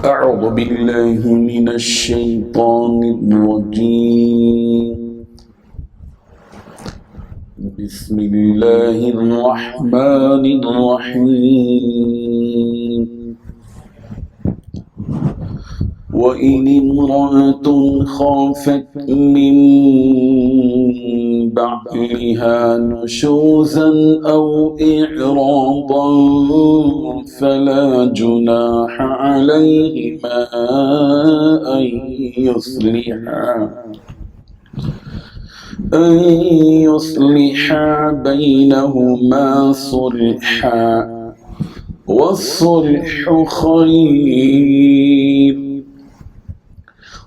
أعوذ بالله من الشيطان الرجيم بسم الله الرحمن الرحيم وإن امرأة خافت من بعلها نشوزا أو إعراضا فلا جناح عليهما أن يصلحا بينهما صلحا والصلح خير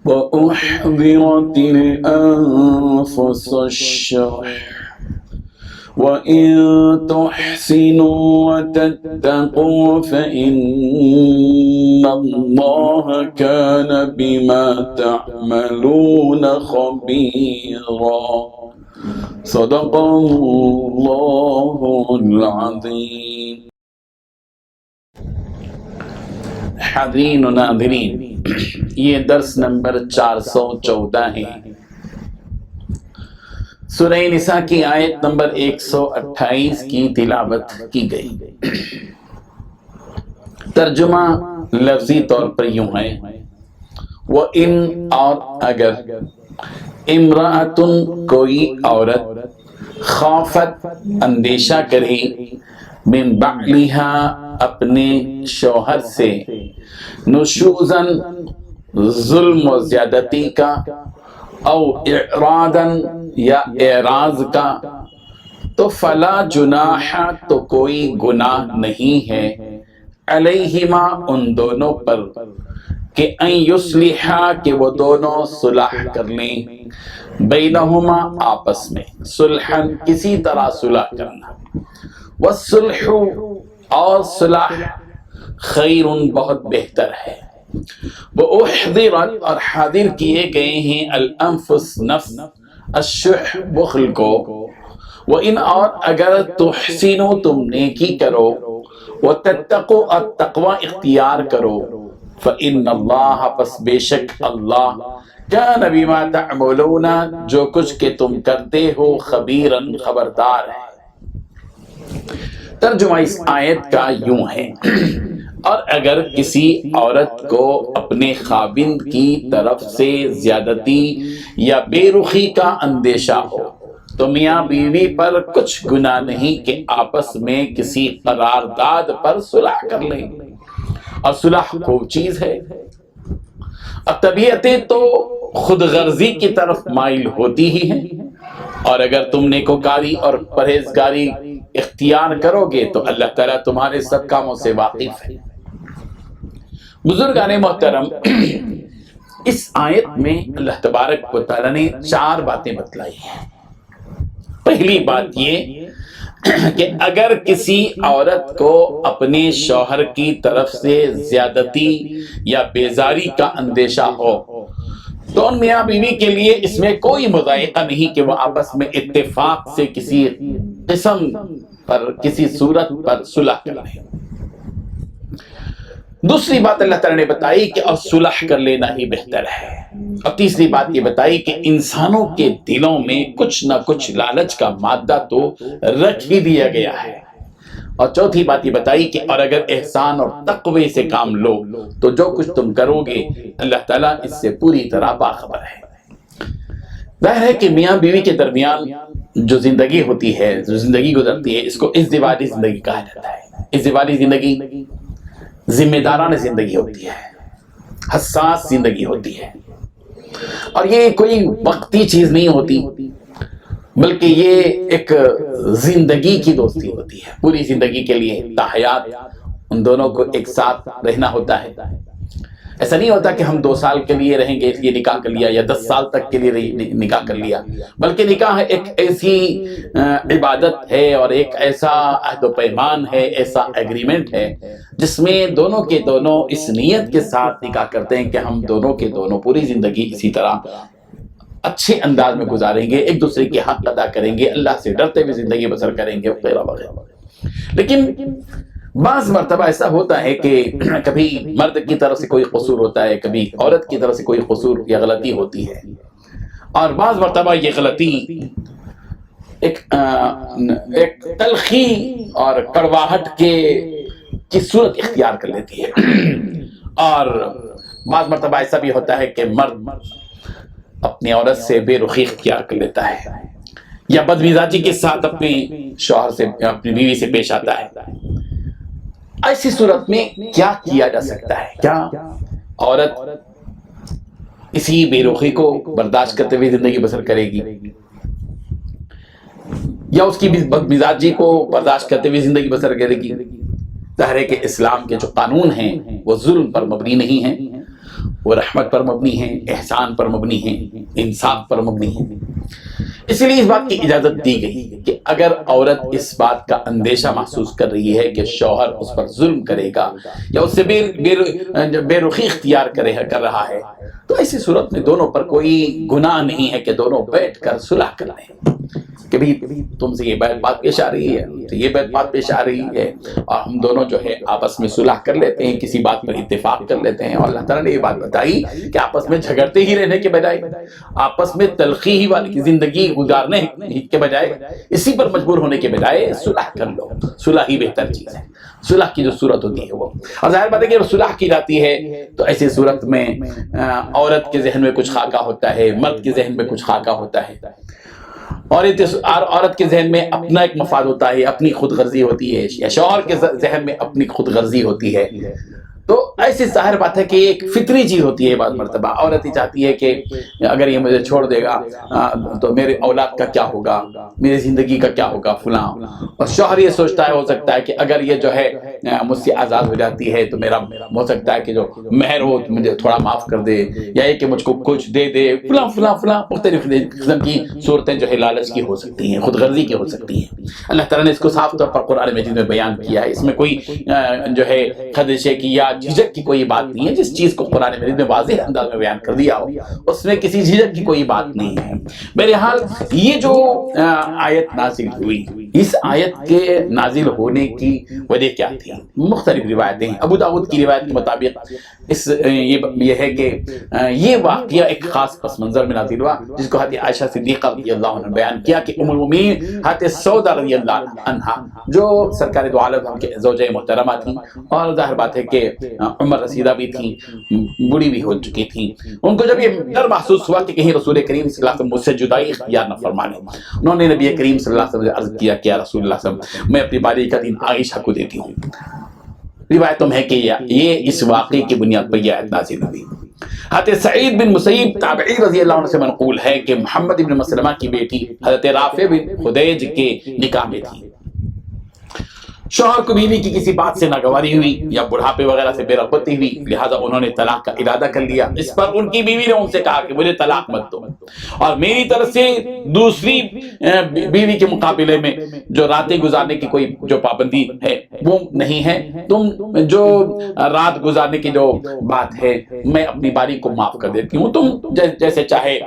وأحضرت الأنفس الشح وإن تحسنوا وتتقوا فإن الله كان بما تعملون خبيرا صدق الله العظيم. حاضرین و ناظرین، یہ درس نمبر 414 ہے۔ سورہ نساء کی آیت نمبر 128 کی تلاوت کی گئی۔ ترجمہ لفظی طور پر یوں ہے، وَإِنْ اور اگر امرأتن کوئی عورت خافت اندیشہ کرے من بعلہا اپنے شوہر سے نشوزن ظلم و زیادتی کا او اعراضن یا اعراض کا تو فلا جناح تو کوئی گناہ نہیں ہے علیہما ان دونوں پر کہ ان یصلحا کہ وہ دونوں صلح کر لیں بینہما آپس میں صلحن کسی طرح صلح کرنا والصلح اور صلح خیر بہت بہتر ہے وَأُحْضِرَتْ اور حاضر کیے گئے ہیں الانفس نفس الشح بخل کو وَإِنْ اور اگر تحسنوا تم نیکی کرو وَتَتَّقُوا اور تقوی اختیار کرو فَإِنَّ اللَّهَ پس بے شک اللہ كَانَ بِمَا تَعْمَلُونَ جو کچھ کہ تم کرتے ہو خبیراً خبردار ہے۔ ترجمہ اس آیت کا یوں ہے، اور اگر کسی عورت کو اپنے خاوند کی طرف سے زیادتی یا بے رخی کا اندیشہ ہو تو میاں بیوی پر کچھ گناہ نہیں کہ آپس میں کسی قرارداد پر صلح کر لیں، اور صلح خوب چیز ہے۔ اب طبیعتیں تو خود غرضی کی طرف مائل ہوتی ہی ہیں، اور اگر تم نیکوکاری اور پرہیزگاری اختیار کرو گے تو اللہ تعالیٰ تمہارے سب کاموں سے واقف ہے۔ بزرگان محترم، اس آیت میں اللہ تبارک و تعالیٰ نے 4 باتیں بتلائی ہیں۔ پہلی بات یہ کہ اگر کسی عورت کو اپنے شوہر کی طرف سے زیادتی یا بیزاری کا اندیشہ ہو تو ان میاں بیوی کے لیے اس میں کوئی مضائقہ نہیں کہ وہ آپس میں اتفاق سے کسی قسم پر کسی صورت پر صلح کریں۔ دوسری بات اللہ تعالیٰ نے بتائی کہ اور صلح کر لینا ہی بہتر ہے، اور تیسری بات یہ بتائی کہ انسانوں کے دلوں میں کچھ نہ کچھ لالچ کا مادہ تو رکھ ہی دیا گیا ہے، اور چوتھی بات یہ بتائی کہ اور اگر احسان اور تقوی سے کام لو تو جو کچھ تم کرو گے اللہ تعالیٰ اس سے پوری طرح باخبر ہے۔ ظاہر ہے کہ میاں بیوی کے درمیان جو زندگی ہوتی ہے، جو زندگی گزرتی ہے، اس کو ازدواجی زندگی کہا جاتا ہے۔ ازدواجی زندگی ذمہ دارانہ زندگی ہوتی ہے، حساس زندگی ہوتی ہے، اور یہ کوئی وقتی چیز نہیں ہوتی بلکہ یہ ایک زندگی کی دوستی ہوتی ہے، پوری زندگی کے لیے تاحیات ان دونوں کو ایک ساتھ رہنا ہوتا ہے۔ ایسا نہیں ہوتا کہ ہم 2 سال کے لیے رہیں گے اس لیے نکاح کر لیا، یا 10 سال تک کے لیے نکاح کر لیا، بلکہ نکاح ایک ایسی عبادت ہے اور ایک ایسا عہد و پیمان ہے، ایسا ایگریمنٹ ہے جس میں دونوں کے دونوں اس نیت کے ساتھ نکاح کرتے ہیں کہ ہم دونوں کے دونوں پوری زندگی اسی طرح اچھے انداز میں گزاریں گے، ایک دوسرے کے حق ادا کریں گے، اللہ سے ڈرتے ہوئے زندگی بسر کریں گے وغیرہ وغیرہ۔ لیکن بعض مرتبہ ایسا ہوتا ہے کہ کبھی مرد کی طرف سے کوئی قصور ہوتا ہے، کبھی عورت کی طرف سے کوئی قصور یا غلطی ہوتی ہے، اور بعض مرتبہ یہ غلطی ایک تلخی اور کڑواہٹ کی صورت اختیار کر لیتی ہے، اور بعض مرتبہ ایسا بھی ہوتا ہے کہ مرد اپنی عورت سے بے رخی اختیار کر لیتا ہے یا بدمزاجی کے ساتھ اپنے شوہر سے، اپنی بیوی سے پیش آتا ہے۔ ایسی صورت میں کیا کیا جا سکتا ہے؟ کیا عورت اسی بے رخی کو برداشت کرتے ہوئے زندگی بسر کرے گی، یا اس کی بدمزاجی کو برداشت کرتے ہوئے زندگی بسر کرے گی؟ ظاہر ہے کہ اسلام کے جو قانون ہیں وہ ظلم پر مبنی نہیں ہیں، وہ رحمت پر مبنی ہیں، احسان پر مبنی ہیں، انصاف پر مبنی ہیں۔ اس لیے اس بات کی اجازت دی گئی کہ اگر عورت اس بات کا اندیشہ محسوس کر رہی ہے کہ شوہر اس پر ظلم کرے گا یا اس سے بے رخی اختیار کر رہا ہے، تو ایسی صورت میں دونوں پر کوئی گناہ نہیں ہے کہ دونوں بیٹھ کر صلح کر لیں کہ بھی تم سے یہ بات پیش آ رہی ہے، تو یہ بات پیش آ رہی ہے، اور ہم دونوں جو ہے آپس میں صلح کر لیتے ہیں، کسی بات پر اتفاق کر لیتے ہیں۔ اور اللہ تعالیٰ نے یہ بات بتائی کہ آپس میں جھگڑتے ہی رہنے کے بجائے، آپس میں تلخی ہی والی زندگی گزارنے کے بجائے، اسی پر مجبور ہونے کے بجائے صلح کر لو۔ صلح ہی بہتر چیز ہے، صلح کی جو صورت ہوتی ہے وہ، اور ظاہر بات ہے کہ جب صلح کی جاتی ہے تو ایسی صورت میں عورت کے ذہن میں کچھ خاکہ ہوتا ہے، مرد کے ذہن میں کچھ خاکہ ہوتا ہے، اور عورت کے ذہن میں اپنا ایک مفاد ہوتا ہے، اپنی خود غرضی ہوتی ہے، یا شوہر کے ذہن میں اپنی خود غرضی ہوتی ہے۔ تو ایسی ظاہر بات ہے کہ ایک فطری چیز ہوتی ہے۔ بعض مرتبہ عورت ہی چاہتی ہے کہ اگر یہ مجھے چھوڑ دے گا تو میرے اولاد کا کیا ہوگا، میری زندگی کا کیا ہوگا فلاں، اور شوہر یہ سوچتا ہے، ہو سکتا ہے کہ اگر یہ جو ہے مجھ سے آزاد ہو جاتی ہے تو میرا ہو سکتا ہے کہ جو مہر ہو مجھے تھوڑا معاف کر دے، یا یہ کہ مجھ کو کچھ دے دے، فلاں فلاں فلاں مختلف قسم کی صورتیں جو ہے لالچ کی ہو سکتی ہیں، خود غرضی کی ہو سکتی ہیں۔ اللہ تعالیٰ نے اس کو صاف طور پر قرآن مجید میں بیان کیا ہے، اس میں کوئی جو ہے خدشے کی یا جھجک کی کوئی بات نہیں ہے۔ جس چیز کو قرآن مجید میں واضح انداز میں بیان کر دیا ہو اس میں کسی جھجک کی کوئی بات نہیں ہے۔ بہرحال یہ جو آیت نازل ہوئی، اس آیت کے نازل ہونے کی وجہ کیا تھی؟ مختلف روایتیں ہیں۔ ابو داؤد کی روایت کے مطابق یہ ہے کہ یہ واقعہ ایک خاص پس منظر میں نازل ہوا، جس کو حضرت عائشہ صدیقہ رضی اللہ عنہ نے بیان کیا کہ ام المؤمنین حضرت سودا رضی اللہ عنہا، جو سرکار دو عالم کے زوجہ محترمہ تھیں، اور ظاہر بات ہے کہ عمر رسیدہ بھی تھیں، بوڑھی بھی ہو چکی تھیں، ان کو جب یہ ڈر محسوس ہوا کہ کہیں رسول کریم صلی اللہ علیہ وسلم مجھ سے جدائی اختیار نہ فرما لیں، انہوں نے نبی کریم صلی اللہ علیہ وسلم سے عرض کیا کہ یا رسول اللہ صلی اللہ علیہ وسلم، میں اپنی باری کا دین عائشہ کو دیتی ہوں۔ روایتوں میں ہے کہ یہ اس واقعے کی بنیاد پر یہ آیت نازل ہوئی۔ حضرت سعید بن مسیب تابعی رضی اللہ عنہ سے منقول ہے کہ محمد بن مسلمہ کی بیٹی حضرت رافع بن خدیج کے نکاح میں تھی۔ شوہر کو بیوی کی کسی بات سے ناگواری ہوئی یا بڑھاپے وغیرہ سے بے رغبتی ہوئی، لہذا انہوں نے طلاق کا ارادہ کر لیا۔ اس پر ان کی بیوی نے ان سے کہا کہ مجھے طلاق مت دو، اور میری طرف سے دوسری بیوی کے مقابلے میں جو راتیں گزارنے کی کوئی جو پابندی ہے وہ نہیں ہے، تم جو رات گزارنے کی جو بات ہے میں اپنی باری کو معاف کر دیتی ہوں، تم جیسے چاہے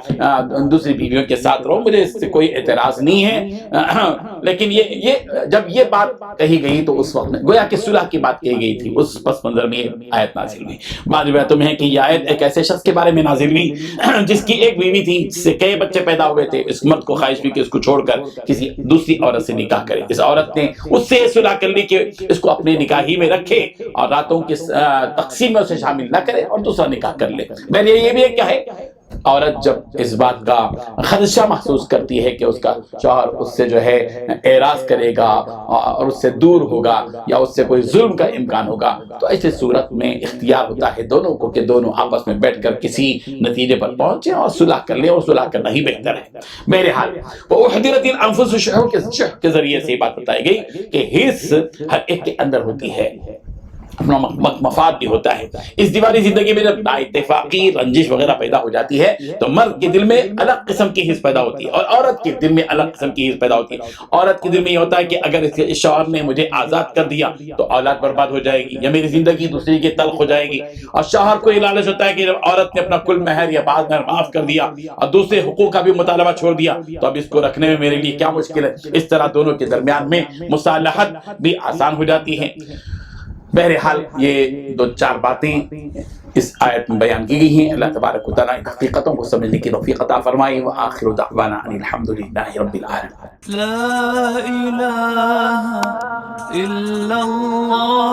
دوسری بیویوں کے ساتھ رہو، مجھے اس سے کوئی اعتراض نہیں ہے۔ لیکن یہ جب یہ بات کہی گئی تو اس وقت میں گویا کہ صلح کی بات کہی گئی تھی، اس پس منظر میں یہ آیت نازل ہوئی۔ بعض روایتوں میں ہے کہ یہ آیت ایک ایسے شخص کے بارے میں نازل ہوئی جس کی ایک بیوی تھی، جس سے کئی بچے پیدا ہوئے تھے۔ اس مرد کو خواہش ہوئی کہ اس کو چھوڑ کر کسی دوسری عورت سے نکاح کرے۔ اس عورت نے اس سے صلح کر لی کہ اس کو اپنے نکاح ہی میں رکھے اور راتوں کی تقسیم میں اسے شامل نہ کرے اور دوسرا نکاح کر لے۔ میں یہ بھی کیا ہے، عورت جب اس بات کا خدشہ محسوس کرتی ہے کہ اس کا شوہر اس سے جو ہے اعراض کرے گا اور اس سے دور ہوگا یا اس سے کوئی ظلم کا امکان ہوگا، تو ایسی صورت میں اختیار ہوتا ہے دونوں کو کہ دونوں آپس میں بیٹھ کر کسی نتیجے پر پہنچے اور صلح کر لیں، اور صلح کرنا ہی بہتر ہے۔ بہرحال وَأُحْضِرَتِ الْأَنفُسُ الشُّحَّ کے ذریعے سے یہ بات بتائی گئی کہ حص ہر ایک کے اندر ہوتی ہے، اپنا مفاد بھی ہوتا ہے۔ اس دیواری زندگی میں جب اتفاقی رنجش وغیرہ پیدا ہو جاتی ہے تو مرد کے دل میں الگ قسم کی حس پیدا ہوتی ہے اور عورت کے دل میں الگ قسم کی حس پیدا ہوتی ہے۔ عورت کے دل میں یہ ہوتا ہے کہ اگر اس شوہر نے مجھے آزاد کر دیا تو اولاد برباد ہو جائے گی یا میری زندگی دوسری کی تلخ ہو جائے گی، اور شوہر کو یہ لالچ ہوتا ہے کہ جب عورت نے اپنا کل مہر یا بعض مہر معاف کر دیا اور دوسرے حقوق کا بھی مطالبہ چھوڑ دیا تو اب اس کو رکھنے میں میرے لیے کیا مشکل ہے۔ اس طرح دونوں کے درمیان میں مصالحت بھی آسان ہو جاتی ہے۔ بہرحال یہ دو چار باتیں اس آیت میں بیان کی گئی ہیں. اللہ تبارک و تعالیٰ ان حقیقتوں کو سمجھنے کی توفیق عطا فرمائے. وآخر دعوانا ان الحمدللہ رب العالمین. لا إله إلا الله